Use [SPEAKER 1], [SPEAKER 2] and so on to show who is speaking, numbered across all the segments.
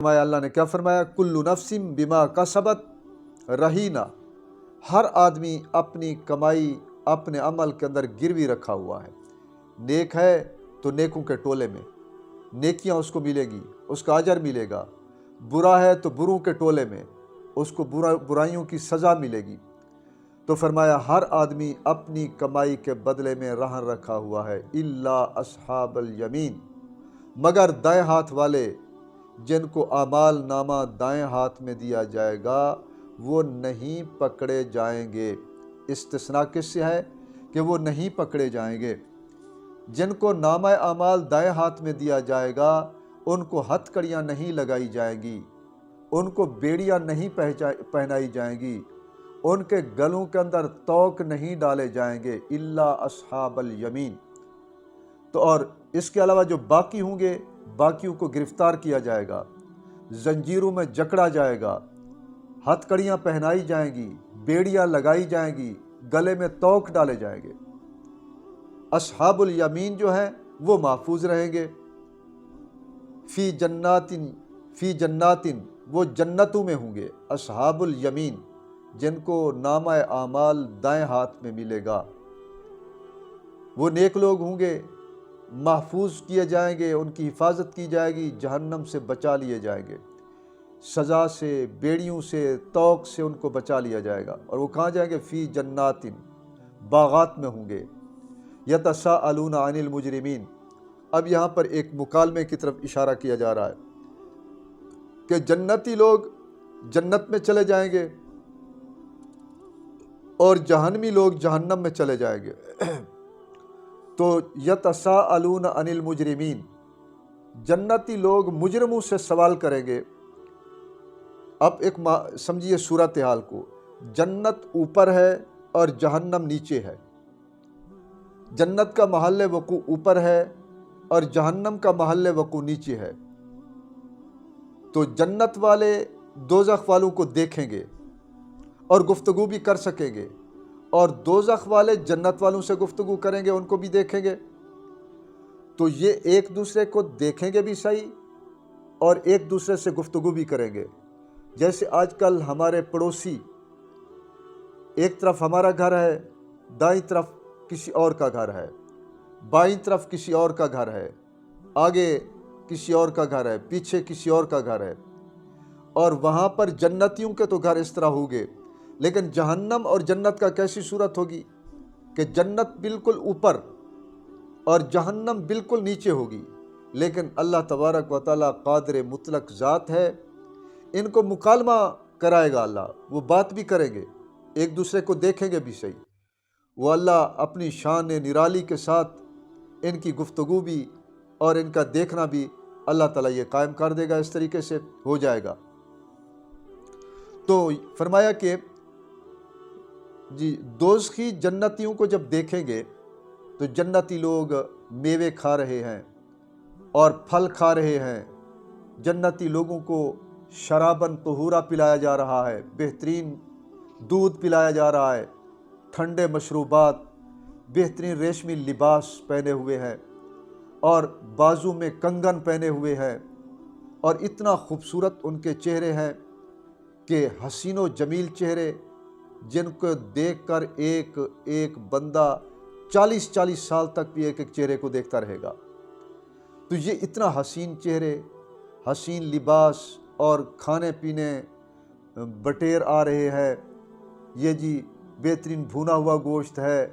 [SPEAKER 1] فرمایا اللہ نے کیا فرمایا، کلُّ نفس بما کسبت رہینا، ہر آدمی اپنی کمائی اپنے عمل کے اندر گروی رکھا ہوا ہے۔ نیک ہے تو نیکوں کے ٹولے میں نیکیاں اس کو ملے گی، اس کا اجر ملے گا، برا ہے تو بروں کے ٹولے میں اس کو برائیوں کی سزا ملے گی۔ تو فرمایا ہر آدمی اپنی کمائی کے بدلے میں رہن رکھا ہوا ہے، الا اصحاب الیمین، مگر دائیں ہاتھ والے جن کو اعمال نامہ دائیں ہاتھ میں دیا جائے گا وہ نہیں پکڑے جائیں گے۔ استثناء کس سے ہے کہ وہ نہیں پکڑے جائیں گے؟ جن کو نامہ اعمال دائیں ہاتھ میں دیا جائے گا ان کو ہتھ کڑیاں نہیں لگائی جائیں گی، ان کو بیڑیاں نہیں پہنائی جائیں گی، ان کے گلوں کے اندر توق نہیں ڈالے جائیں گے، الا اصحاب الیمین۔ تو اور اس کے علاوہ جو باقی ہوں گے، باقیوں کو گرفتار کیا جائے گا، زنجیروں میں جکڑا جائے گا، ہتھ کڑیاں پہنائی جائیں گی، بیڑیاں لگائی جائیں گی، گلے میں توق ڈالے جائیں گے۔ اصحاب الیمین جو ہیں وہ محفوظ رہیں گے، فی جناتن وہ جنتوں میں ہوں گے۔ اصحاب الیمین جن کو نامہ اعمال دائیں ہاتھ میں ملے گا وہ نیک لوگ ہوں گے، محفوظ کیے جائیں گے، ان کی حفاظت کی جائے گی، جہنم سے بچا لیے جائیں گے، سزا سے، بیڑیوں سے، توق سے ان کو بچا لیا جائے گا۔ اور وہ کہاں جائیں گے؟ فی جناتن، باغات میں ہوں گے۔ یتساءلون عن المجرمین، اب یہاں پر ایک مکالمے کی طرف اشارہ کیا جا رہا ہے کہ جنتی لوگ جنت میں چلے جائیں گے اور جہنمی لوگ جہنم میں چلے جائیں گے۔ تو یتساءلون عن المجرمین، جنتی لوگ مجرموں سے سوال کریں گے۔ اب ایک سمجھیے صورتحال کو، جنت اوپر ہے اور جہنم نیچے ہے، جنت کا محل وقوع اوپر ہے اور جہنم کا محل وقوع نیچے ہے۔ تو جنت والے دوزخ والوں کو دیکھیں گے اور گفتگو بھی کر سکیں گے، اور دوزخ والے جنت والوں سے گفتگو کریں گے، ان کو بھی دیکھیں گے۔ تو یہ ایک دوسرے کو دیکھیں گے بھی صحیح اور ایک دوسرے سے گفتگو بھی کریں گے۔ جیسے آج کل ہمارے پڑوسی، ایک طرف ہمارا گھر ہے، دائیں طرف کسی اور کا گھر ہے، بائیں طرف کسی اور کا گھر ہے، آگے کسی اور کا گھر ہے، پیچھے کسی اور کا گھر ہے، اور وہاں پر جنتیوں کے تو گھر اس طرح ہوں گے، لیکن جہنم اور جنت کا کیسی صورت ہوگی کہ جنت بالکل اوپر اور جہنم بالکل نیچے ہوگی، لیکن اللہ تبارک و تعالیٰ قادر مطلق ذات ہے، ان کو مکالمہ کرائے گا اللہ، وہ بات بھی کریں گے، ایک دوسرے کو دیکھیں گے بھی صحیح۔ وہ اللہ اپنی شان نرالی کے ساتھ ان کی گفتگو بھی اور ان کا دیکھنا بھی اللہ تعالیٰ یہ قائم کر دے گا، اس طریقے سے ہو جائے گا۔ تو فرمایا کہ دوزخی جنتیوں کو جب دیکھیں گے تو جنتی لوگ میوے کھا رہے ہیں اور پھل کھا رہے ہیں، جنتی لوگوں کو شراباً طہورا پلایا جا رہا ہے، بہترین دودھ پلایا جا رہا ہے، ٹھنڈے مشروبات، بہترین ریشمی لباس پہنے ہوئے ہیں اور بازو میں کنگن پہنے ہوئے ہیں، اور اتنا خوبصورت ان کے چہرے ہیں کہ حسین و جمیل چہرے، جن کو دیکھ کر ایک ایک بندہ 40 سال تک بھی ایک ایک چہرے کو دیکھتا رہے گا۔ تو یہ اتنا حسین چہرے، حسین لباس اور کھانے پینے بٹیر آ رہے ہیں، یہ بہترین بھونا ہوا گوشت ہے،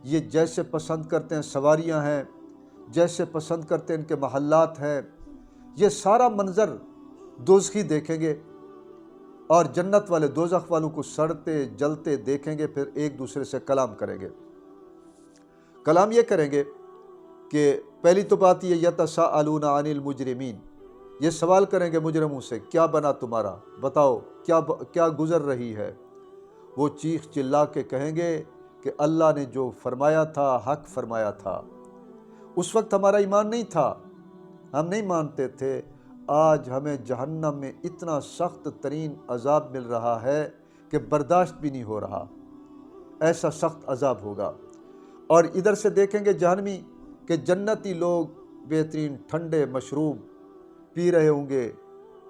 [SPEAKER 1] یہ جیسے پسند کرتے ہیں سواریاں ہیں، جیسے پسند کرتے ہیں ان کے محلات ہیں، یہ سارا منظر دوزخی دیکھیں گے، اور جنت والے دوزخ والوں کو سڑتے جلتے دیکھیں گے، پھر ایک دوسرے سے کلام کریں گے۔ کلام یہ کریں گے کہ پہلی تو بات یہ، یتساءلون عن المجرمین، یہ سوال کریں گے مجرموں سے، کیا بنا تمہارا، بتاؤ کیا گزر رہی ہے۔ وہ چیخ چلا کے کہیں گے کہ اللہ نے جو فرمایا تھا حق فرمایا تھا، اس وقت ہمارا ایمان نہیں تھا، ہم نہیں مانتے تھے، آج ہمیں جہنم میں اتنا سخت ترین عذاب مل رہا ہے کہ برداشت بھی نہیں ہو رہا، ایسا سخت عذاب ہوگا۔ اور ادھر سے دیکھیں گے جہنمی کہ جنتی لوگ بہترین ٹھنڈے مشروب پی رہے ہوں گے،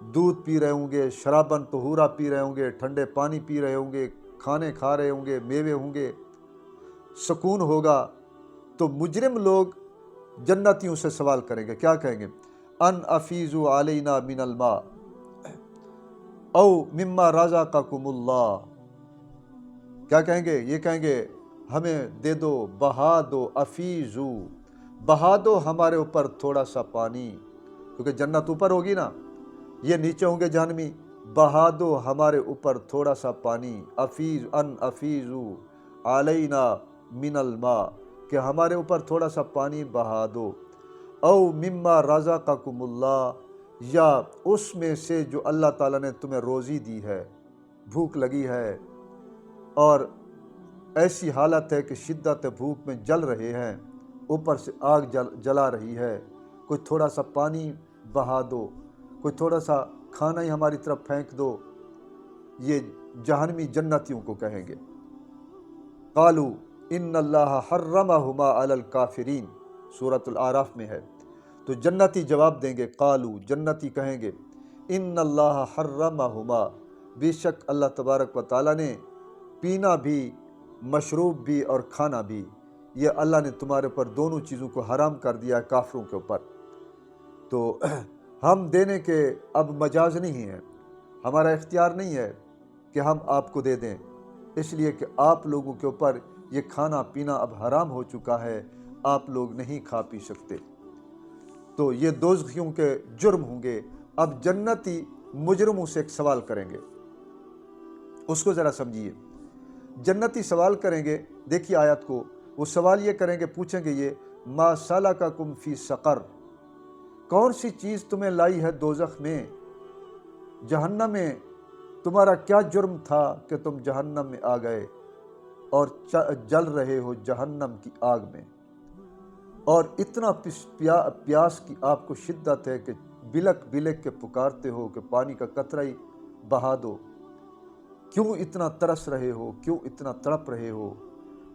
[SPEAKER 1] دودھ پی رہے ہوں گے، شرابن طہورا پی رہے ہوں گے، ٹھنڈے پانی پی رہے ہوں گے، کھانے کھا رہے ہوں گے، میوے ہوں گے، سکون ہوگا، تو مجرم لوگ جنتیوں سے سوال کریں گے، کیا کہیں گے؟ ان افیزوا علینا من الماء او مما رزقکم اللہ، کیا کہیں گے؟ یہ کہیں گے ہمیں دے دو، بہا دو، افیزو، بہا دو ہمارے اوپر تھوڑا سا پانی، کیونکہ جنت اوپر ہوگی نا، یہ نیچے ہوں گے جہنمی، بہا دو ہمارے اوپر تھوڑا سا پانی، افیزو علینا من الماء، کہ ہمارے اوپر تھوڑا سا پانی بہا دو، او مما رزقکم اللہ، یا اس میں سے جو اللہ تعالیٰ نے تمہیں روزی دی ہے، بھوک لگی ہے اور ایسی حالت ہے کہ شدت بھوک میں جل رہے ہیں، اوپر سے آگ جلا رہی ہے، کوئی تھوڑا سا پانی بہا دو، کوئی تھوڑا سا کھانا ہی ہماری طرف پھینک دو، یہ جہنمی جنتیوں کو کہیں گے۔ قالوا ان اللہ حرمہما علی الکافرین، سورۃ الاعراف میں ہے۔ تو جنتی جواب دیں گے، قالوا، جنتی کہیں گے، ان اللہ حرمہما، بے شک اللہ تبارک و تعالیٰ نے پینا بھی، مشروب بھی اور کھانا بھی، یہ اللہ نے تمہارے اوپر دونوں چیزوں کو حرام کر دیا ہے کافروں کے اوپر۔ تو ہم دینے کے اب مجاز نہیں ہے، ہمارا اختیار نہیں ہے کہ ہم آپ کو دے دیں، اس لیے کہ آپ لوگوں کے اوپر یہ کھانا پینا اب حرام ہو چکا ہے، آپ لوگ نہیں کھا پی سکتے۔ تو یہ دوزخیوں کے جرم ہوں گے۔ اب جنتی مجرموں سے ایک سوال کریں گے، اس کو ذرا سمجھیے۔ جنتی سوال کریں گے، دیکھیے آیت کو، وہ سوال یہ کریں گے، پوچھیں گے یہ، ما سلککم فی سقر، کون سی چیز تمہیں لائی ہے دوزخ میں، جہنم میں، تمہارا کیا جرم تھا کہ تم جہنم میں آ گئے اور جل رہے ہو جہنم کی آگ میں، اور اتنا پیاس کی آپ کو شدت ہے کہ بلک بلک کے پکارتے ہو کہ پانی کا قطرہ ہی بہا دو، کیوں اتنا ترس رہے ہو، کیوں اتنا تڑپ رہے ہو،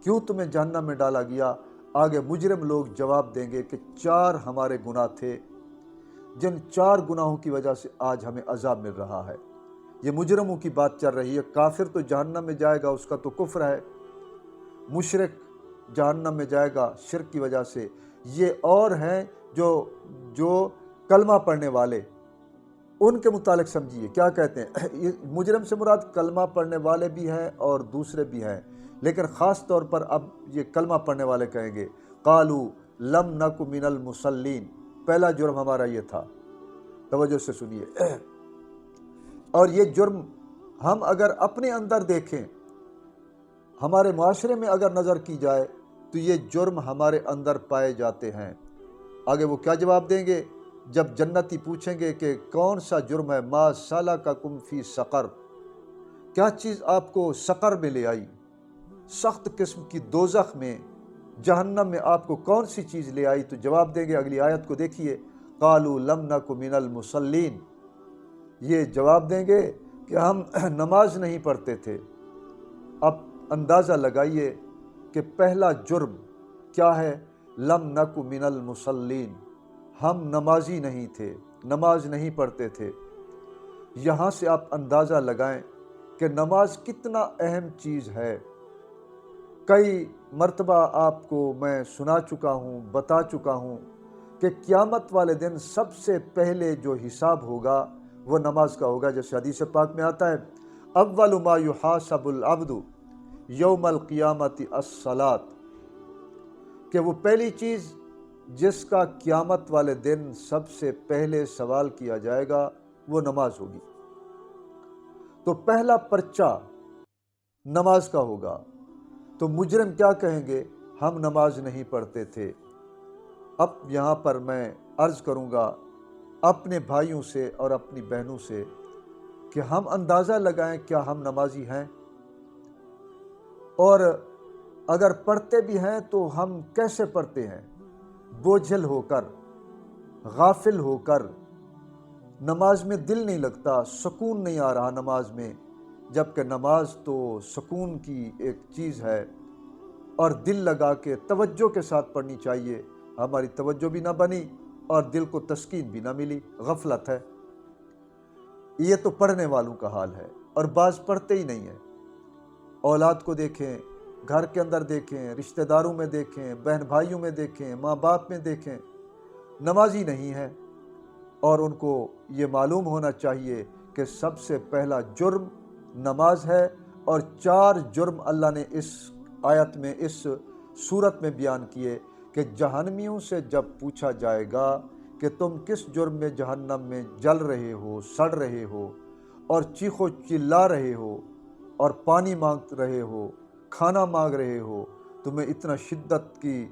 [SPEAKER 1] کیوں تمہیں جہنم میں ڈالا گیا؟ آگے مجرم لوگ جواب دیں گے کہ 4 ہمارے گناہ تھے، جن 4 گناہوں کی وجہ سے آج ہمیں عذاب مل رہا ہے۔ یہ مجرموں کی بات چل رہی ہے، کافر تو جہنم میں جائے گا، اس کا تو کفر ہے، مشرک جہنم میں جائے گا شرک کی وجہ سے۔ یہ اور ہیں جو کلمہ پڑھنے والے، ان کے متعلق سمجھیے کیا کہتے ہیں۔ یہ مجرم سے مراد کلمہ پڑھنے والے بھی ہیں اور دوسرے بھی ہیں، لیکن خاص طور پر اب یہ کلمہ پڑھنے والے کہیں گے، قالوا لم نک من المصلین، پہلا جرم ہمارا یہ تھا، توجہ سے سنیے۔ اور یہ جرم ہم اگر اپنے اندر دیکھیں، ہمارے معاشرے میں اگر نظر کی جائے تو یہ جرم ہمارے اندر پائے جاتے ہیں۔ آگے وہ کیا جواب دیں گے جب جنتی پوچھیں گے کہ کون سا جرم ہے؟ ما سلککم فی سقر، کیا چیز آپ کو سقر میں لے آئی، سخت قسم کی دوزخ میں، جہنم میں آپ کو کون سی چیز لے آئی؟ تو جواب دیں گے، اگلی آیت کو دیکھیے، قالوا لم نک من المصلین، یہ جواب دیں گے کہ ہم نماز نہیں پڑھتے تھے۔ اب اندازہ لگائیے کہ پہلا جرم کیا ہے، لم نک من المصلین، ہم نمازی نہیں تھے، نماز نہیں پڑھتے تھے۔ یہاں سے آپ اندازہ لگائیں کہ نماز کتنا اہم چیز ہے۔ کئی مرتبہ آپ کو میں سنا چکا ہوں، بتا چکا ہوں کہ قیامت والے دن سب سے پہلے جو حساب ہوگا وہ نماز کا ہوگا، جیسے حدیث پاک میں آتا ہے، اول ما یحاسب العبد یوم القیامت الصلاۃ، کہ وہ پہلی چیز جس کا قیامت والے دن سب سے پہلے سوال کیا جائے گا وہ نماز ہوگی۔ تو پہلا پرچہ نماز کا ہوگا۔ تو مجرم کیا کہیں گے؟ ہم نماز نہیں پڑھتے تھے۔ اب یہاں پر میں عرض کروں گا اپنے بھائیوں سے اور اپنی بہنوں سے کہ ہم اندازہ لگائیں کیا ہم نمازی ہیں، اور اگر پڑھتے بھی ہیں تو ہم کیسے پڑھتے ہیں؟ بوجھل ہو کر، غافل ہو کر، نماز میں دل نہیں لگتا، سکون نہیں آ رہا نماز میں، جبکہ نماز تو سکون کی ایک چیز ہے، اور دل لگا کے توجہ کے ساتھ پڑھنی چاہیے۔ ہماری توجہ بھی نہ بنی اور دل کو تسکین بھی نہ ملی، غفلت ہے۔ یہ تو پڑھنے والوں کا حال ہے، اور بعض پڑھتے ہی نہیں ہیں۔ اولاد کو دیکھیں، گھر کے اندر دیکھیں، رشتہ داروں میں دیکھیں، بہن بھائیوں میں دیکھیں، ماں باپ میں دیکھیں، نمازی نہیں ہے۔ اور ان کو یہ معلوم ہونا چاہیے کہ سب سے پہلا جرم نماز ہے، اور 4 جرم اللہ نے اس آیت میں، اس صورت میں بیان کیے کہ جہنمیوں سے جب پوچھا جائے گا کہ تم کس جرم میں جہنم میں جل رہے ہو، سڑ رہے ہو، اور چیخو چلا رہے ہو، اور پانی مانگ رہے ہو، کھانا مانگ رہے ہو، تمہیں اتنا شدت کی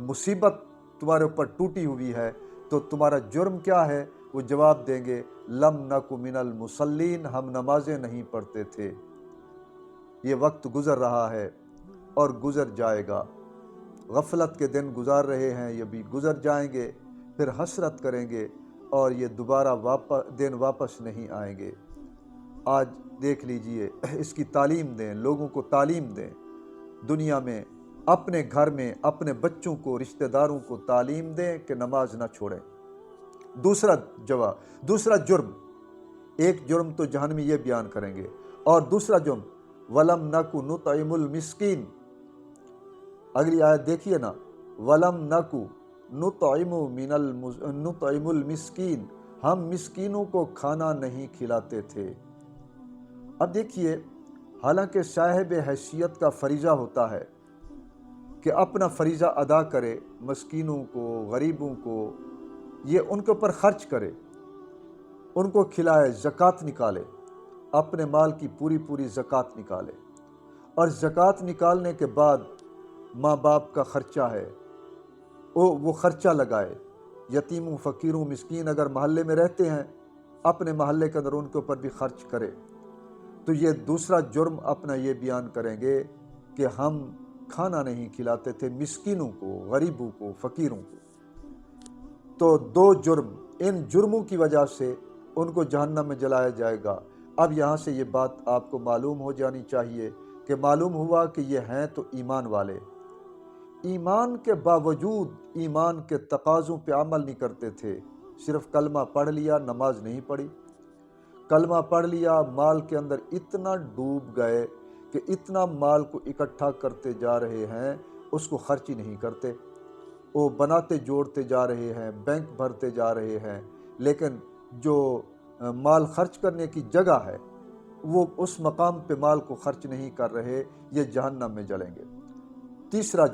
[SPEAKER 1] مصیبت تمہارے اوپر ٹوٹی ہوئی ہے، تو تمہارا جرم کیا ہے؟ وہ جواب دیں گے لم نک من المصلین، ہم نمازیں نہیں پڑھتے تھے۔ یہ وقت گزر رہا ہے اور گزر جائے گا، غفلت کے دن گزار رہے ہیں، یہ بھی گزر جائیں گے، پھر حسرت کریں گے، اور یہ دوبارہ دن واپس نہیں آئیں گے۔ آج دیکھ لیجئے، اس کی تعلیم دیں، لوگوں کو تعلیم دیں، دنیا میں، اپنے گھر میں، اپنے بچوں کو، رشتہ داروں کو تعلیم دیں کہ نماز نہ چھوڑیں۔ دوسرا جرم، ایک جرم تو جہنمی یہ بیان کریں گے، اور دوسرا جرم وَلَمْ نَكُ نُطْعِمُ الْمِسْكِينَ، اگلی آیت دیکھیے نا، وَلَمْ نَكُ نُطْعِمُ الْمِسْكِينَ، ہم مسکینوں کو کھانا نہیں کھلاتے تھے۔ اب دیکھیے، حالانکہ صاحب حیثیت کا فریضہ ہوتا ہے کہ اپنا فریضہ ادا کرے، مسکینوں کو، غریبوں کو، یہ ان کے اوپر خرچ کرے، ان کو کھلائے، زکوٰۃ نکالے، اپنے مال کی پوری زکوٰۃ نکالے، اور زکوٰۃ نکالنے کے بعد ماں باپ کا خرچہ ہے وہ خرچہ لگائے، یتیموں، فقیروں، مسکین اگر محلے میں رہتے ہیں، اپنے محلے کے اندر ان کے اوپر بھی خرچ کرے۔ تو یہ دوسرا جرم اپنا یہ بیان کریں گے کہ ہم کھانا نہیں کھلاتے تھے مسکینوں کو، غریبوں کو، فقیروں کو۔ تو 2 جرم، ان جرموں کی وجہ سے ان کو جہنم میں جلایا جائے گا۔ اب یہاں سے یہ بات آپ کو معلوم ہو جانی چاہیے کہ معلوم ہوا کہ یہ ہیں تو ایمان والے، ایمان کے باوجود ایمان کے تقاضوں پہ عمل نہیں کرتے تھے، صرف کلمہ پڑھ لیا، نماز نہیں پڑھی، کلمہ پڑھ لیا، مال کے اندر اتنا ڈوب گئے کہ اتنا مال کو اکٹھا کرتے جا رہے ہیں، اس کو خرچ ہی نہیں کرتے، وہ بناتے جوڑتے جا رہے ہیں، بینک بھرتے جا رہے ہیں، لیکن جو مال خرچ کرنے کی جگہ ہے وہ اس مقام پہ مال کو خرچ نہیں کر رہے، یہ جہنم میں جلیں گے۔ تیسرا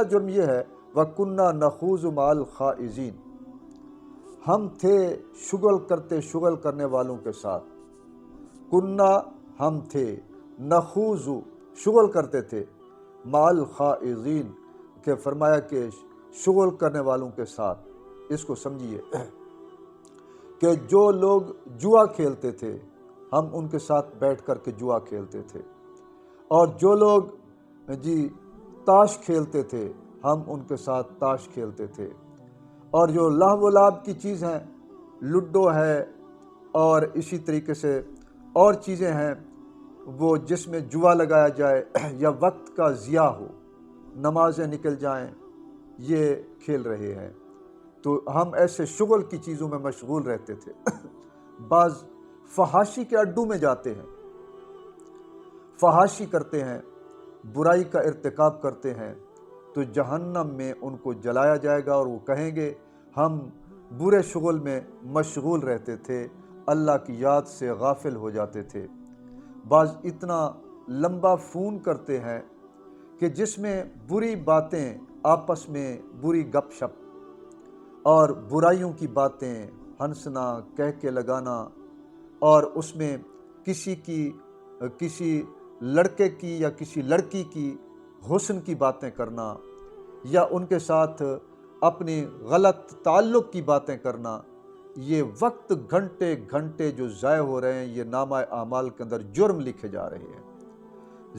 [SPEAKER 1] جرم یہ ہے وَكُنَّا نَخُوضُ مَعَ الْخَائِضِينَ، ہم تھے شغل کرنے والوں کے ساتھ، کنّا ہم تھے، نخوض شغل کرتے تھے، مع الخائضین کہ فرمایا کہ شغل کرنے والوں کے ساتھ۔ اس کو سمجھیے کہ جو لوگ جوا کھیلتے تھے ہم ان کے ساتھ بیٹھ کر کے جوا کھیلتے تھے، اور جو لوگ تاش کھیلتے تھے ہم ان کے ساتھ تاش کھیلتے تھے، اور جو لہو و لعب کی چیز ہیں، لڈو ہے اور اسی طریقے سے اور چیزیں ہیں، وہ جس میں جوا لگایا جائے یا وقت کا ضیاع ہو، نمازیں نکل جائیں، یہ کھیل رہے ہیں۔ تو ہم ایسے شغل کی چیزوں میں مشغول رہتے تھے۔ بعض فحاشی کے اڈوں میں جاتے ہیں، فحاشی کرتے ہیں، برائی کا ارتکاب کرتے ہیں، تو جہنم میں ان کو جلایا جائے گا، اور وہ کہیں گے ہم برے شغل میں مشغول رہتے تھے، اللہ کی یاد سے غافل ہو جاتے تھے۔ بعض اتنا لمبا فون کرتے ہیں کہ جس میں بری باتیں، آپس میں بری گپ شپ اور برائیوں کی باتیں، ہنسنا، کہہ کے لگانا، اور اس میں کسی لڑکے کی یا کسی لڑکی کی حسن کی باتیں کرنا، یا ان کے ساتھ اپنی غلط تعلق کی باتیں کرنا، یہ وقت گھنٹے گھنٹے جو ضائع ہو رہے ہیں، یہ نامہ اعمال کے اندر جرم لکھے جا رہے ہیں۔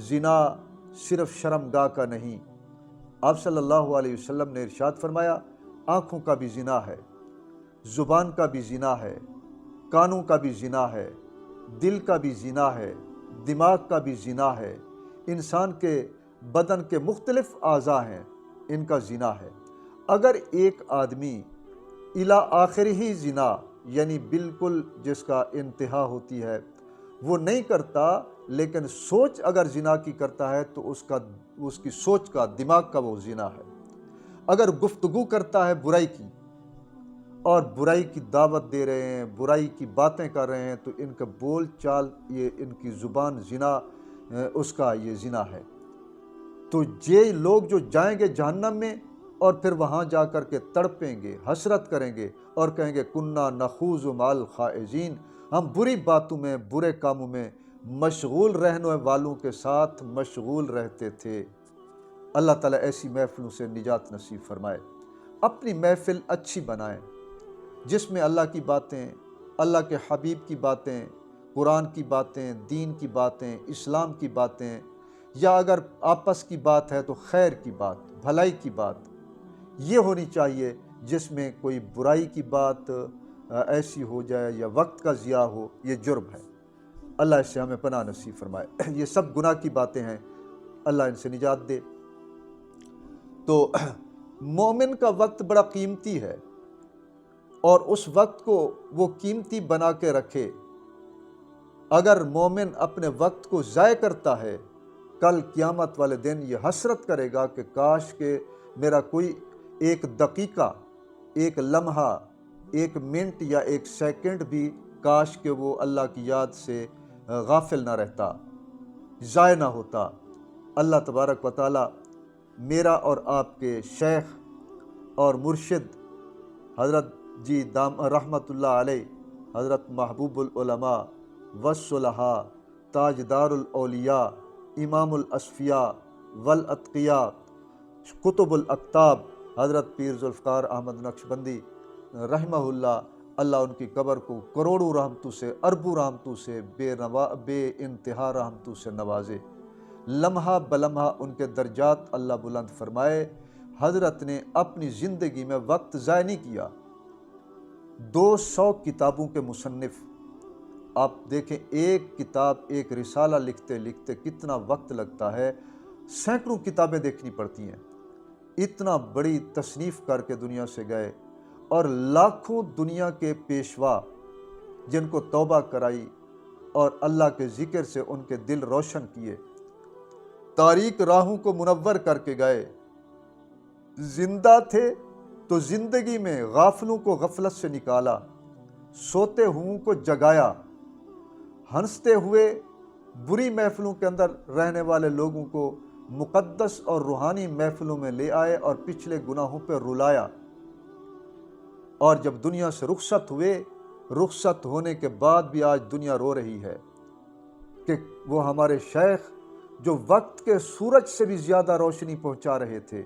[SPEAKER 1] زنا صرف شرمگاہ کا نہیں، آپ صلی اللہ علیہ وسلم نے ارشاد فرمایا آنکھوں کا بھی زنا ہے، زبان کا بھی زنا ہے، کانوں کا بھی زنا ہے، دل کا بھی زنا ہے، دماغ کا بھی زنا ہے، انسان کے بدن کے مختلف اعضاء ہیں، ان کا زنا ہے۔ اگر ایک آدمی الی آخر ہی زنا یعنی بالکل جس کا انتہا ہوتی ہے وہ نہیں کرتا، لیکن سوچ اگر زنا کی کرتا ہے تو اس کی سوچ کا، دماغ کا وہ زنا ہے۔ اگر گفتگو کرتا ہے برائی کی اور برائی کی دعوت دے رہے ہیں، برائی کی باتیں کر رہے ہیں، تو ان کا بول چال، یہ ان کی زبان زنا، اس کا یہ زنا ہے۔ تو یہ لوگ جو جائیں گے جہنم میں اور پھر وہاں جا کر کے تڑپیں گے، حسرت کریں گے اور کہیں گے کنّا نخوض مع الخائضین، ہم بری باتوں میں، برے کاموں میں مشغول رہنے والوں کے ساتھ مشغول رہتے تھے۔ اللہ تعالیٰ ایسی محفلوں سے نجات نصیب فرمائے۔ اپنی محفل اچھی بنائیں جس میں اللہ کی باتیں، اللہ کے حبیب کی باتیں، قرآن کی باتیں، دین کی باتیں، اسلام کی باتیں، یا اگر آپس کی بات ہے تو خیر کی بات، بھلائی کی بات یہ ہونی چاہیے، جس میں کوئی برائی کی بات ایسی ہو جائے یا وقت کا ضیاع ہو، یہ جرم ہے۔ اللہ اس سے ہمیں پناہ نصیب فرمائے۔ یہ سب گناہ کی باتیں ہیں، اللہ ان سے نجات دے۔ تو مومن کا وقت بڑا قیمتی ہے، اور اس وقت کو وہ قیمتی بنا کے رکھے۔ اگر مومن اپنے وقت کو ضائع کرتا ہے، کل قیامت والے دن یہ حسرت کرے گا کہ کاش کہ میرا کوئی ایک دقیقہ، ایک لمحہ، ایک منٹ یا ایک سیکنڈ بھی کاش کہ وہ اللہ کی یاد سے غافل نہ رہتا، ضائع نہ ہوتا۔ اللہ تبارک و تعالی میرا اور آپ کے شیخ اور مرشد حضرت جی رحمت اللہ علیہ، حضرت محبوب العلماء والصلحاء، تاجدار الاولیاء، امام الاصفیاء والاتقیاء، قطب الاقطاب، حضرت پیر ذوالفقار احمد نقشبندی رحمہ اللہ، اللہ ان کی قبر کو کروڑوں رحمتوں سے، اربوں رحمتوں سے، بے انتہا رحمتوں سے نوازے۔ لمحہ بلمحہ ان کے درجات اللہ بلند فرمائے۔ حضرت نے اپنی زندگی میں وقت ضائع نہیں کیا۔ 200 کتابوں کے مصنف، آپ دیکھیں ایک کتاب، ایک رسالہ لکھتے لکھتے کتنا وقت لگتا ہے، سینکڑوں کتابیں دیکھنی پڑتی ہیں۔ اتنا بڑی تصنیف کر کے دنیا سے گئے، اور لاکھوں دنیا کے پیشوا جن کو توبہ کرائی اور اللہ کے ذکر سے ان کے دل روشن کیے، تاریک راہوں کو منور کر کے گئے۔ زندہ تھے تو زندگی میں غافلوں کو غفلت سے نکالا، سوتے ہوں کو جگایا، ہنستے ہوئے بری محفلوں کے اندر رہنے والے لوگوں کو مقدس اور روحانی محفلوں میں لے آئے اور پچھلے گناہوں پہ رلایا۔ اور جب دنیا سے رخصت ہوئے، رخصت ہونے کے بعد بھی آج دنیا رو رہی ہے کہ وہ ہمارے شیخ جو وقت کے سورج سے بھی زیادہ روشنی پہنچا رہے تھے،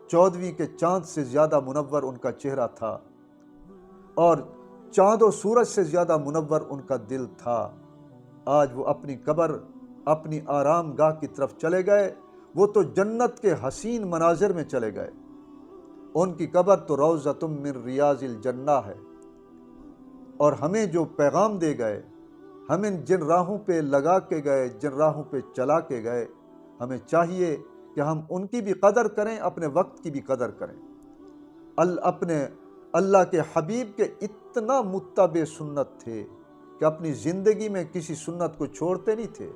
[SPEAKER 1] 14ویں کے چاند سے زیادہ منور ان کا چہرہ تھا، اور چاند و سورج سے زیادہ منور ان کا دل تھا، آج وہ اپنی قبر، اپنی آرام گاہ کی طرف چلے گئے۔ وہ تو جنت کے حسین مناظر میں چلے گئے، ان کی قبر تو روضۃ من ریاض الجنہ ہے۔ اور ہمیں جو پیغام دے گئے، ہمیں جن راہوں پہ لگا کے گئے، جن راہوں پہ چلا کے گئے، ہمیں چاہیے کہ ہم ان کی بھی قدر کریں، اپنے وقت کی بھی قدر کریں۔ اپنے اللہ کے حبیب کے اتنا متبع سنت تھے کہ اپنی زندگی میں کسی سنت کو چھوڑتے نہیں تھے،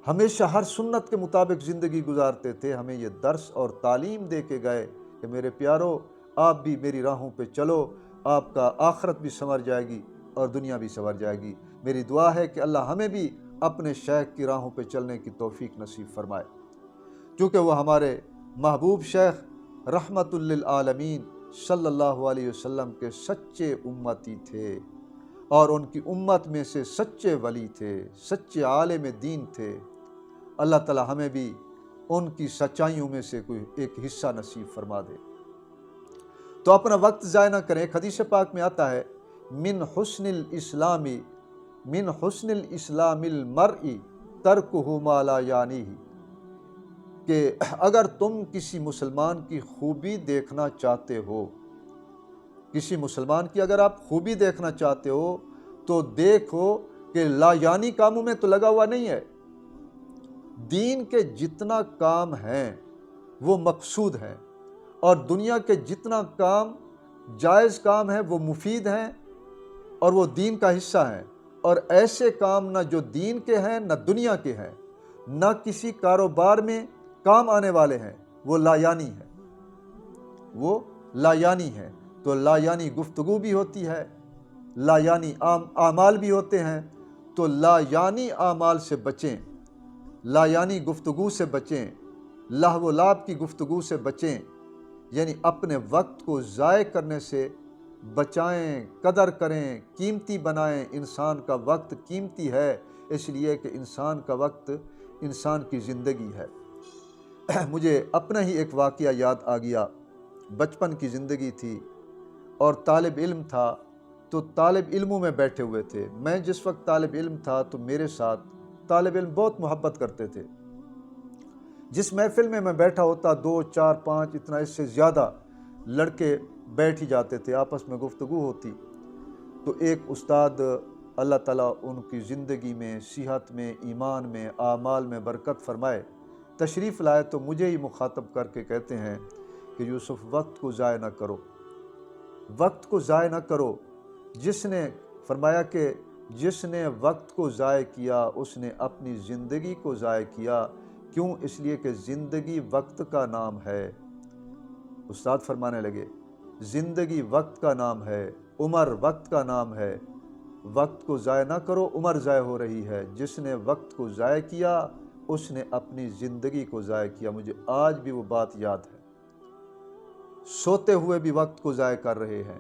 [SPEAKER 1] ہمیشہ ہر سنت کے مطابق زندگی گزارتے تھے۔ ہمیں یہ درس اور تعلیم دے کے گئے کہ میرے پیارو، آپ بھی میری راہوں پہ چلو، آپ کا آخرت بھی سنور جائے گی اور دنیا بھی سنور جائے گی۔ میری دعا ہے کہ اللہ ہمیں بھی اپنے شیخ کی راہوں پہ چلنے کی توفیق نصیب فرمائے، کیونکہ وہ ہمارے محبوب شیخ رحمت للعالمین صلی اللہ علیہ وسلم کے سچے امتی تھے، اور ان کی امت میں سے سچے ولی تھے، سچے عالم دین تھے۔ اللہ تعالی ہمیں بھی ان کی سچائیوں میں سے کوئی ایک حصہ نصیب فرما دے۔ تو اپنا وقت ضائع نہ کریں۔ ایک حدیث پاک میں آتا ہے، من حسن الاسلام المرء ترکہ ما لا یعنیہ، کہ اگر تم کسی مسلمان کی خوبی دیکھنا چاہتے ہو، کسی مسلمان کی اگر آپ خوبی دیکھنا چاہتے ہو تو دیکھو کہ لا یعنی کاموں میں تو لگا ہوا نہیں ہے۔ دین کے جتنا کام ہیں وہ مقصود ہیں، اور دنیا کے جتنا کام جائز کام ہیں وہ مفید ہیں اور وہ دین کا حصہ ہیں، اور ایسے کام نہ جو دین کے ہیں نہ دنیا کے ہیں، نہ کسی کاروبار میں کام آنے والے ہیں، وہ لا یعنی ہیں، وہ لا یعنی ہیں۔ تو لا یعنی گفتگو بھی ہوتی ہے، لا یعنی اعمال بھی ہوتے ہیں، تو لا یعنی اعمال سے بچیں، لا یعنی گفتگو سے بچیں، لہو و لعب کی گفتگو سے بچیں، یعنی اپنے وقت کو ضائع کرنے سے بچائیں، قدر کریں، قیمتی بنائیں۔ انسان کا وقت قیمتی ہے، اس لیے کہ انسان کا وقت انسان کی زندگی ہے۔ مجھے اپنا ہی ایک واقعہ یاد آ گیا، بچپن کی زندگی تھی اور طالب علم تھا، تو طالب علموں میں بیٹھے ہوئے تھے۔ میں جس وقت طالب علم تھا تو میرے ساتھ طالب علم بہت محبت کرتے تھے۔ جس محفل میں میں بیٹھا ہوتا 2 4 5 اتنا اس سے زیادہ لڑکے بیٹھ ہی جاتے تھے، آپس میں گفتگو ہوتی۔ تو ایک استاد اللہ تعالیٰ ان کی زندگی میں، صحت میں، ایمان میں، اعمال میں برکت فرمائے، تشریف لائے تو مجھے ہی مخاطب کر کے کہتے ہیں کہ یوسف وقت کو ضائع نہ کرو، وقت کو ضائع نہ کرو۔ جس نے فرمایا کہ جس نے وقت کو ضائع کیا اس نے اپنی زندگی کو ضائع کیا۔ کیوں؟ اس لیے کہ زندگی وقت کا نام ہے۔ استاد فرمانے لگے زندگی وقت کا نام ہے، عمر وقت کا نام ہے، وقت کو ضائع نہ کرو، عمر ضائع ہو رہی ہے۔ جس نے وقت کو ضائع کیا اس نے اپنی زندگی کو ضائع کیا۔ مجھے آج بھی وہ بات یاد ہے۔ سوتے ہوئے بھی وقت کو ضائع کر رہے ہیں،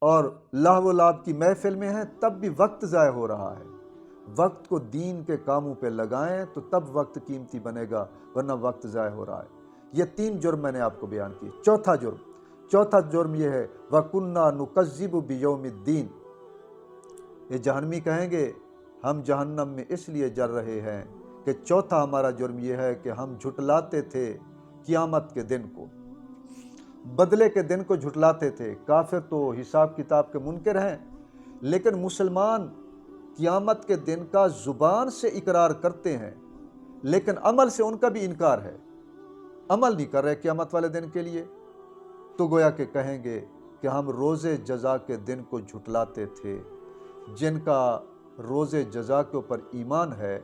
[SPEAKER 1] اور لہو و لعب کی محفل میں ہیں تب بھی وقت ضائع ہو رہا ہے۔ وقت کو دین کے کاموں پہ لگائیں تو تب وقت قیمتی بنے گا، ورنہ وقت ضائع ہو رہا ہے۔ یہ 3 جرم میں نے آپ کو بیان کیے۔ چوتھا جرم یہ ہے وَكُنَّا نُكَذِّبُ بِيَوْمِ الدِّينِ۔ یہ جہنمی کہیں گے ہم جہنم میں اس لیے جل رہے ہیں کہ چوتھا ہمارا جرم یہ ہے کہ ہم جھٹلاتے تھے قیامت کے دن کو، بدلے کے دن کو جھٹلاتے تھے۔ کافر تو حساب کتاب کے منکر ہیں، لیکن مسلمان قیامت کے دن کا زبان سے اقرار کرتے ہیں، لیکن عمل سے ان کا بھی انکار ہے، عمل نہیں کر رہے قیامت والے دن کے لیے۔ تو گویا کہ کہیں گے کہ ہم روز جزا کے دن کو جھٹلاتے تھے۔ جن کا روز جزا کے اوپر ایمان ہے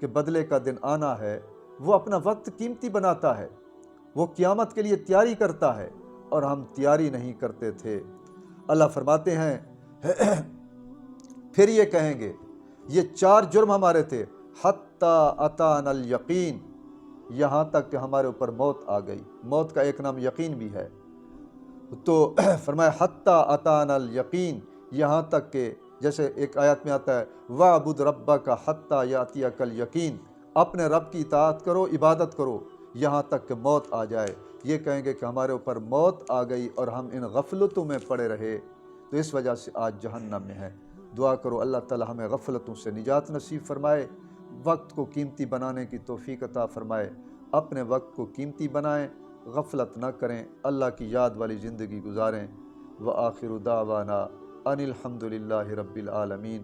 [SPEAKER 1] کہ بدلے کا دن آنا ہے، وہ اپنا وقت قیمتی بناتا ہے، وہ قیامت کے لیے تیاری کرتا ہے، اور ہم تیاری نہیں کرتے تھے۔ اللہ فرماتے ہیں پھر یہ کہیں گے، یہ 4 جرم ہمارے تھے، حتیٰ اتانا الیقین، یہاں تک کہ ہمارے اوپر موت آ گئی۔ موت کا ایک نام یقین بھی ہے۔ تو فرمایا حتیٰ اتانا الیقین، یہاں تک کہ جیسے ایک آیت میں آتا ہے وَاعْبُدْ رَبَّكَ حَتَّى يَأْتِيَكَ الْيَقِينُ، اپنے رب کی اطاعت کرو، عبادت کرو یہاں تک کہ موت آ جائے۔ یہ کہیں گے کہ ہمارے اوپر موت آ گئی اور ہم ان غفلتوں میں پڑے رہے، تو اس وجہ سے آج جہنم میں ہیں۔ دعا کرو اللہ تعالی ہمیں غفلتوں سے نجات نصیب فرمائے، وقت کو قیمتی بنانے کی توفیق عطا فرمائے۔ اپنے وقت کو قیمتی بنائیں، غفلت نہ کریں، اللہ کی یاد والی زندگی گزاریں۔ وآخر دعوانا ان الحمد للہ رب العالمین۔